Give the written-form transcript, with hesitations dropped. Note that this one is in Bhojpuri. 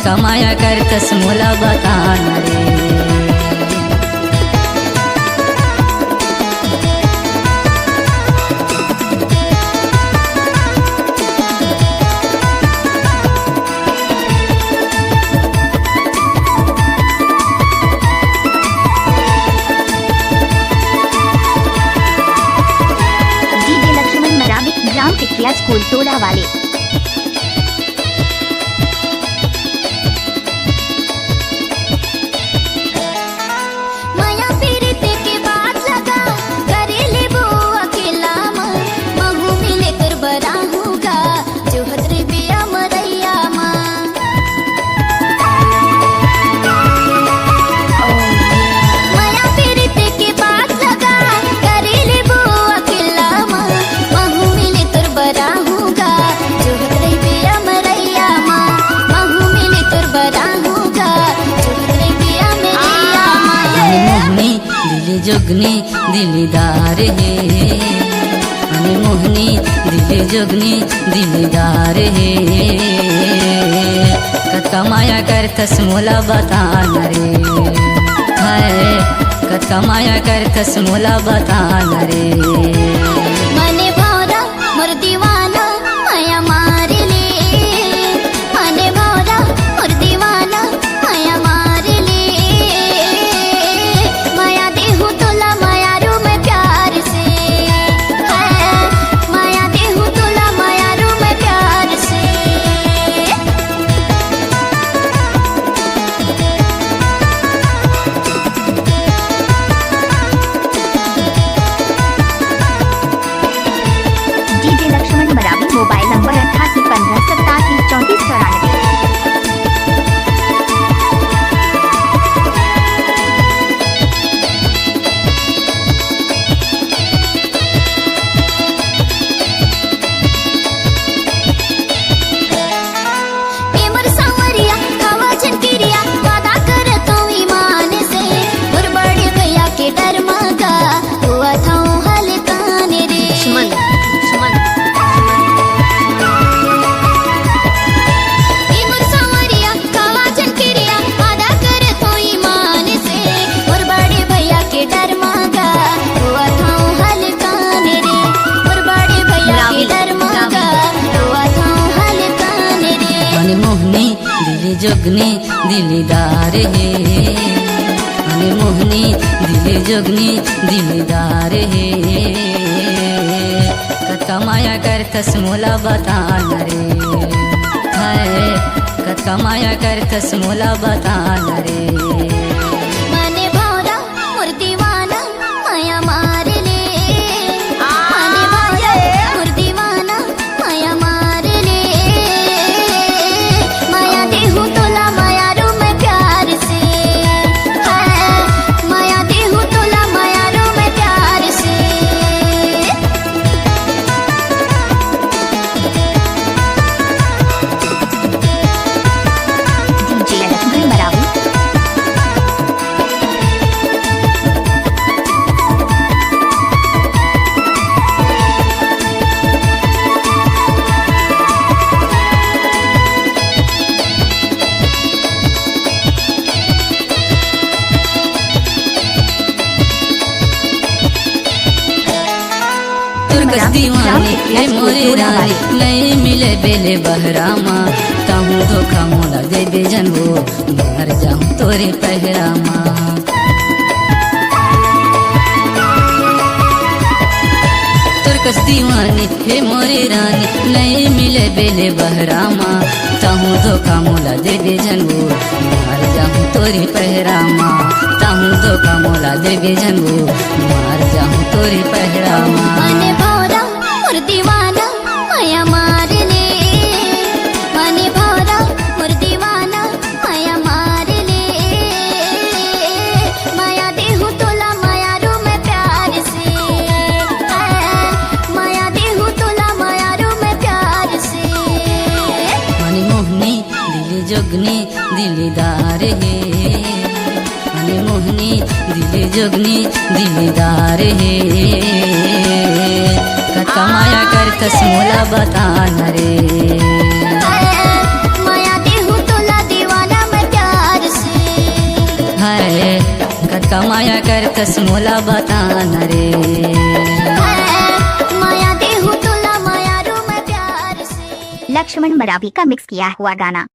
कतका माया करतस मोला बताना रे। पिकिया स्कूल टोला वाले। माया पीड़ित के बात लगा करेले वो अकेला महू मिले कर बराहूगा जो हदरे बिया मरैया माँ। माया पीड़ित के बात लगा करेले वो अकेला महू मिले तुर बराहूगा जो हदरे बिया मरैया माँ। महू मिले तुर बराहूगा जो हदरे बिया मरैया माँ। मोहनी दिली जोगनी दिलदार है, अने मोहनी दिली जोगनी दिलदार है। कतका माया करतस मोला बताना रे, है कतका माया करतस मोला बताना रे। मने भौरा मोर दीवाना माया मार ले, मने भौरा मोर दीवाना माया मार ले। माया देहू तोला माया रू में प्यार से, है माया देहू तोला माया रू में प्यार से। DJ Lakshman Maravi. Mobile number 8815873494। पेमर सांवरिया खावा झनकिरिया वादा कर तो ईमान से और बड़े भैया के डर मांगा हुआ था हलकान रे। पेमर सांवरिया खावा झनकिरिया वादा कर तो ईमान से और बड़े भैया के डर मांगा हुआ था हलकान रे। और बड़े भैया के डर मांगा हुआ था हलकान रे। अने मोहनी दिली जोगनी दिलदार है, अने मोहनी दिली जोगनी दिलदार है। कतका माया करतस मोला बताना रे, है कतका माया करतस मोला बताना रे। मने भौरा मोर दीवाना माया मार ले, मने भौरा मोर दीवाना माया मार ले। माया देहू तोला माया रू में प्यार से, है माया देहू तोला माया रू में प्यार से। डीजे लक्ष्मण मरावी। तुरकस दीवानी हे मोरे रानी नहीं मिले बेले बहरामा। ताहू धोखा मोला दे दे जनबो मर जाऊं तोरे पहरामा। तुरकस दीवानी हे मोरे रानी नहीं मिले बेले बहरामा। ताहू धोखा मोला दे दे जनबो मर जाऊं तोरे पहरामा। ताहू धोखा मोला दे दे जनबो मर जाऊं तोरे पहरामा। मने भौरा मोर दीवाना माया मार ले, मने भौरा मोर दीवाना माया मार ले। माया देहू तोला माया रू में प्यार से, है माया देहू तोला माया रू में प्यार से। मनी मोहनी दिली जोगनी दिलदार है, मनी मोहनी दिली जोगनी दिलदार है। कतका माया करतस मोला बताना रे, माया देहू तोला दीवाना कमाया करतस मोला बतान रे। माया देहु तुला माया रू मैं प्यार से। लक्ष्मण मरावी का मिक्स किया हुआ गाना।